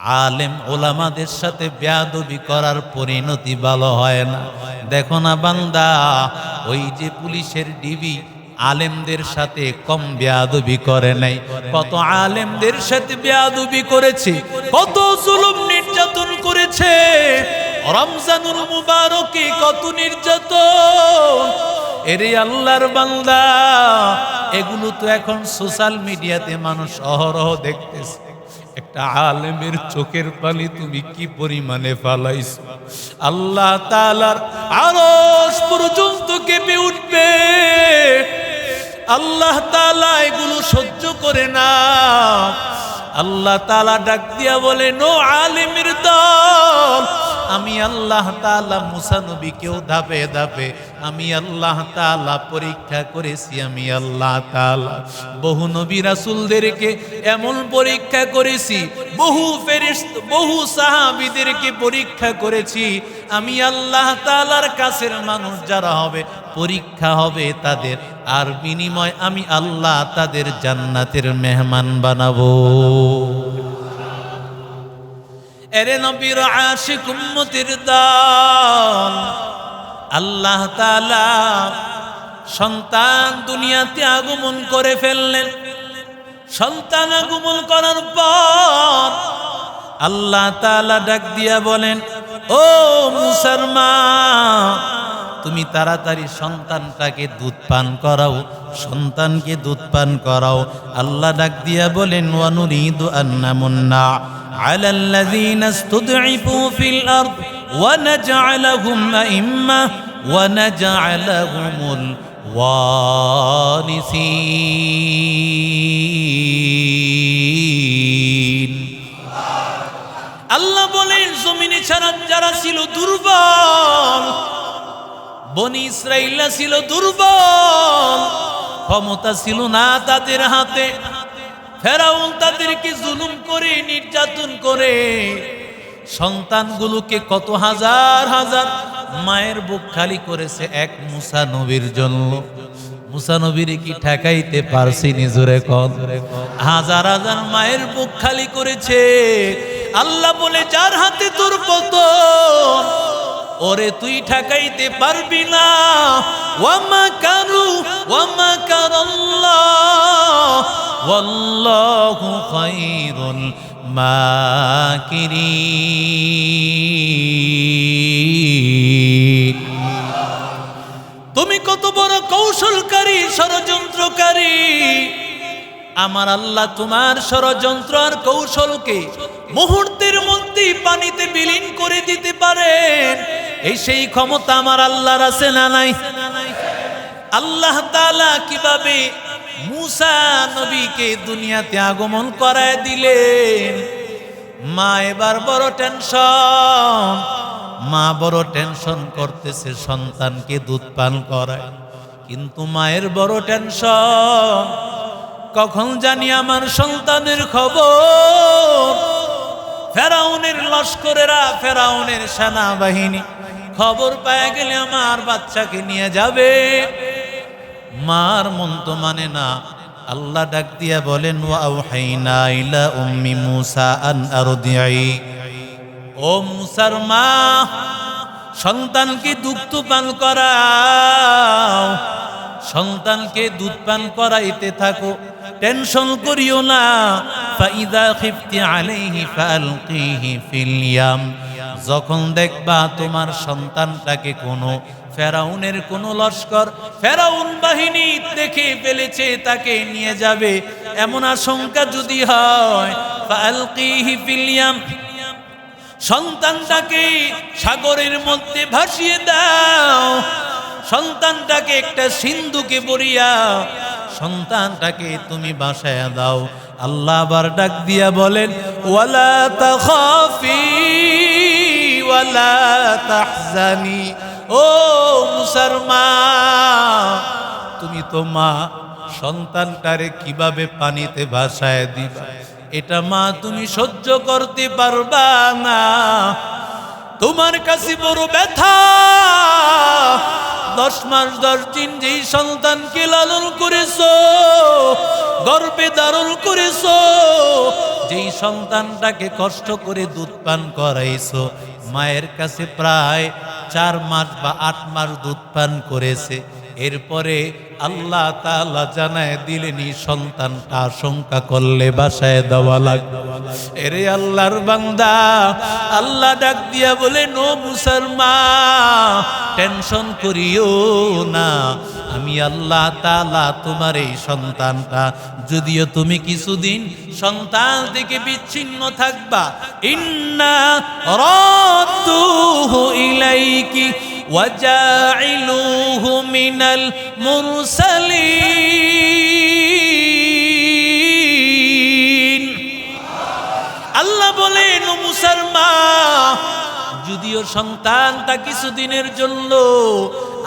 আলেম ওলামাদের সাথে বেয়াদবি করার পরিণতি ভালো হয় না। দেখো না বান্দা, ওই যে পুলিশের ডিবি আলেমদের সাথে কম বেয়াদবি করে নাই, কত আলেমদের সাথে বেয়াদবি করেছে, কত জুলুম নির্যাতন করেছে। রমজানুল মুবারকে কত নির্যাতন। এরে আল্লাহর বান্দা, এগুলো তো এখন সোশ্যাল মিডিয়াতে মানুষ অহরহ দেখতেছে। একটা আলেমের চোখের পানি তুমি কি পরিমাণে ফালাইছ, আল্লাহ তাআলার আরশ পর্যন্ত কেঁপে উঠবে। আল্লাহ তাআলা এগুলো সহ্য করে না। আল্লাহ তাআলা ডাক দিয়া বলেন, ও আলেমের দল, আমি আল্লাহ তাআলা মুসা নবীকেও ধাপে ধাপে আমি আল্লাহ তাআলা পরীক্ষা করেছি। আমি আল্লাহ তাআলা বহু নবী রাসূলদেরকে এমন পরীক্ষা করেছি, বহু ফেরেশতা বহু সাহাবীদেরকে পরীক্ষা করেছি। আমি আল্লাহ তাআলার কাছের মানুষ যারা হবে, পরীক্ষা হবে তাদের, আর বিনিময় আমি আল্লাহ তাদের জান্নাতের মেহমান বানাবো। এরে নবীর আশিক উম্মতের দল, আল্লাহ তাআলা সন্তান দুনিয়াতে আগমন করে ফেললেন। সন্তান আগমন করার পর আল্লাহ তাআলা ডাক দিয়া বলেন, ও মুসার মা, তুমি তাড়াতাড়ি সন্তানটাকে দুধ পান করাও, সন্তানকে দুধ পান করাও। আল্লাহ ডাক দিয়া বলেন, ওয়া নুরিদু আন্নামুন্না على الذين استضعفوا في الأرض ونجعلهم أئمة ونجعلهم الوارثين। আল্লাহ বলেন, জমিনে যারা ছিল দুর্বল, বনি ইসরাইলরা ছিল দুর্বল, ক্ষমতা ছিল না তাদের হাতে। ফেরাউন তাদেরকে জুলুম করে, নির্যাতন করে সন্তানগুলোকে কত হাজার হাজার মায়ের বুক খালি করেছে এক মুসা নবীর জন্য। মুসা নবীর কি ঠেকাইতে পারছি? নিজরে কত হাজার হাজার মায়ের বুক খালি করেছে। আল্লাহ বলে, যার হাতে তোর পতন, ওরে তুই ঠেকাইতে পারবি না। ওয়ামা কারু ওয়ামা কারাল্লাহ ওয়াল্লাহু খায়রুল মাকিরিন। তুমি কত বড় কৌশলকারী, ষড়যন্ত্রকারী। আমার আল্লাহ তোমার ষড়যন্ত্র আর কৌশলকে মুহূর্তের মধ্যেই পানিতে বিলীন করে দিতে পারেন। এই সেই ক্ষমতা আমার আল্লাহর আছে না নাই? আল্লাহ তাআলা কিভাবে মুসা নবীকে দুনিয়াতে আগমন করায় দিলেন। মা এবার বড় টেনশন, মা বড় টেনশন করতেছে সন্তানকে দুধ পান করায়। কিন্তু মায়ের বড় টেনশন, কখন জানি আমার সন্তানের খবর। ফেরাউনের লস্করেরা, ফেরাউনের সেনাবাহিনী খবর পেয়ে গেলে আমার বাচ্চাকে নিয়ে যাবে। মার মন তো মানে না। আল্লাহ ডাক দিয়া বলেন, ওয়া আওহাইনা ইলা উম্মি মুসা আন আরদিই। ও মুসার মা, সন্তানকে দুধ পান করাও, সন্তানকে দুধ পান করাইতে থাকো, টেনশন করিও না। ফাইদা খিফতি আলাইহি ফালকিহি ফিল ইয়াম। যখন দেখবা তোমার সন্তানটাকে কোনো ফেরাউনের কোনো লস্কর, ফেরাউন বাহিনী দেখে ফেলেছে, তাকে নিয়ে যাবে, এমন আশঙ্কা যদি হয়, ফালকিহি ফিল ইয়াম, সন্তানটাকে সাগরের মধ্যে ভাসিয়ে দাও। সন্তানটাকে একটা সিন্ধুকে ভরিয়া সন্তানটাকে তুমি বাসায় দাও। আল্লাহ আবার ডাক দিয়া বলেন, ওয়ালা তাখাফি ওয়ালা তাহজানি। ও মুসার মা, তুমি তো মা, সন্তানটারে কিভাবে পানিতে ভাসায় দিবা, এটা মা তুমি সহ্য করতে পারবা না। তোমার কাছে বড় ব্যথা। 10 মাস 10 দিন যেই সন্তানকে লালন করেছো, গর্ভে ধারণ করেছো, যেই সন্তানটাকে কষ্ট করে দুধ পান করাইছো, মায়ের কাছে প্রায় 4 মাস বা 8 মাস দুধ পান করেছে, এরপরে আল্লাহ তাআলা জানায় দিলেন এই সন্তানটা আশঙ্কা করলে বাসায় দেওয়া লাগবে। এরে আল্লাহর বান্দা, আল্লাহ ডাক দিয়া বলে, নো মুসলমান, টেনশন করিও না, আমি আল্লাহ তাআলা তোমার এই সন্তানটা, যদিও তুমি কিছুদিন সন্তান থেকে বিচ্ছিন্ন থাকবা, ইন্না রাদ্দুহু ইলাইকি ওয়াজাইলুহু মিনাল মুরসালিন। আল্লাহ বলেন, ও মুসলমান, যদিও সন্তানটা কিছুদিনের জন্য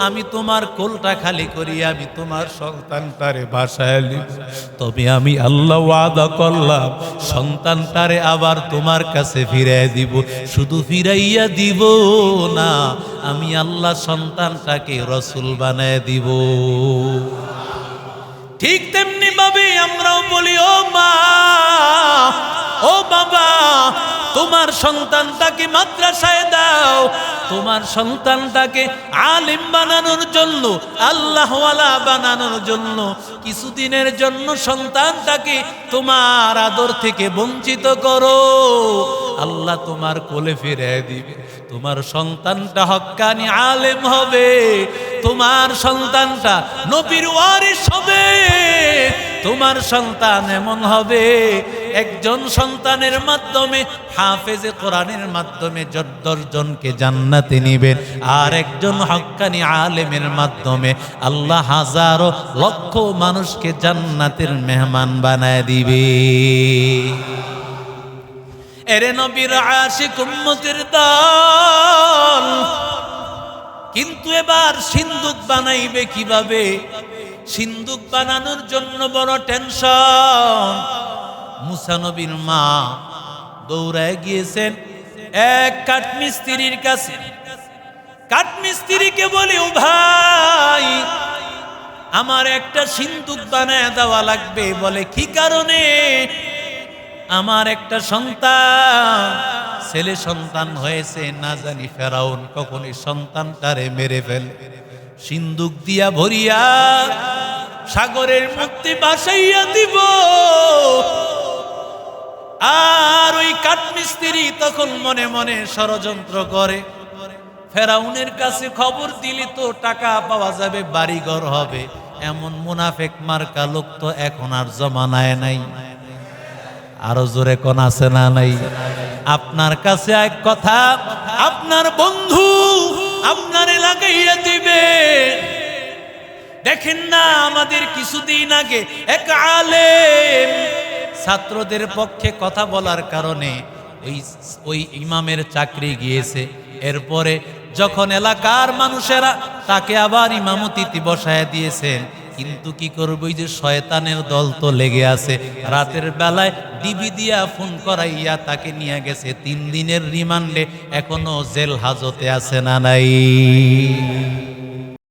আমি তোমার কোলটা খালি করি, আমি তোমার সন্তানটারে বাসায় নিব, তবে আমি আল্লাহ ওয়াদা করলাম সন্তানটারে আবার তোমার কাছে ফিরাইয়া দিব। শুধু ফিরাইয়া দিব না, আমি আল্লাহ সন্তানটাকে রাসূল বানায় দিব। ঠিক তেমনি ভাবে আমরাও বলি, ও মা, ও বাবা, তোমার সন্তানটাকে মাদ্রাসায় দাও, তোমার সন্তানটাকে আলিম বানানোর জন্য, আল্লাহওয়ালা বানানোর জন্য কিছুদিনের জন্য সন্তানটাকে তোমার আদর থেকে বঞ্চিত করো, আল্লাহ তোমার কোলে ফিরিয়ে দিবে। তোমার সন্তানটা হক্কানি আলেম হবে, তোমার সন্তানটা নবীর ওয়ারিস হবে, তোমার সন্তান এমন হবে একজন সন্তানের মাধ্যমে হাফেজে কোরআনের মাধ্যমে 10 জনকে জান্নাতে নিবেন, আর একজন হক্কানি আলেমের মাধ্যমে আল্লাহ হাজারো লক্ষ মানুষকে জান্নাতের মেহমান বানায় দিবে। এরে নবীর আশিক উম্মতের দল, কিন্তু এবার সিন্দুক বানাইবে কিভাবে? সিন্দুক বানানোর জন্য বড় টেনশন। মুসা নবীর মা দৌড়ায় গিয়েছেন এক কাঠমিস্ত্রির কাছে। কাঠমিস্ত্রিকে বলে, ও ভাই, আমার একটা সিন্দুক বানায় দেওয়া লাগবে। বলে, কি কারণে? আমার একটা সন্তান, ছেলে সন্তান হয়েছে, না জানি ফেরাউন কখনই সন্তানটারে মেরে ফেলে। সিন্দুক দিয়া ভরিয়া সাগরের মুক্তি বাসাইয়া দিব। আর ওই কাঠমিস্ত্রি তখন মনে মনে ষড়যন্ত্র করে, ফেরাউনের কাছে খবর দিলে তো টাকা পাওয়া যাবে, বাড়িঘর হবে। এমন মুনাফেক মার্কা লোক তো এখন আর জমানায় নাই। আরো জোরে কোন আছে না নাই? আপনার কাছে এক কথা আপনার বন্ধু আপনার লাগাইয়া দিবে। দেখেন না, আমাদের কিছুদিন আগে এক আলেম ছাত্রদের পক্ষে কথা বলার কারণে ওই ইমামের চাকরি গিয়েছে। এরপরে যখন এলাকার মানুষেরা তাকে আবার ইমামতিতে বসায় দিয়েছেন, কিন্তু কি করব, ওই যে শয়তানের দল তো লেগে আছে। রাতের বেলায় ডিবি দিয়া ফোন করাইয়া তাকে নিয়ে গেছে 3 দিনের রিমান্ডে, এখনো জেল হাজতে আছে না নাই?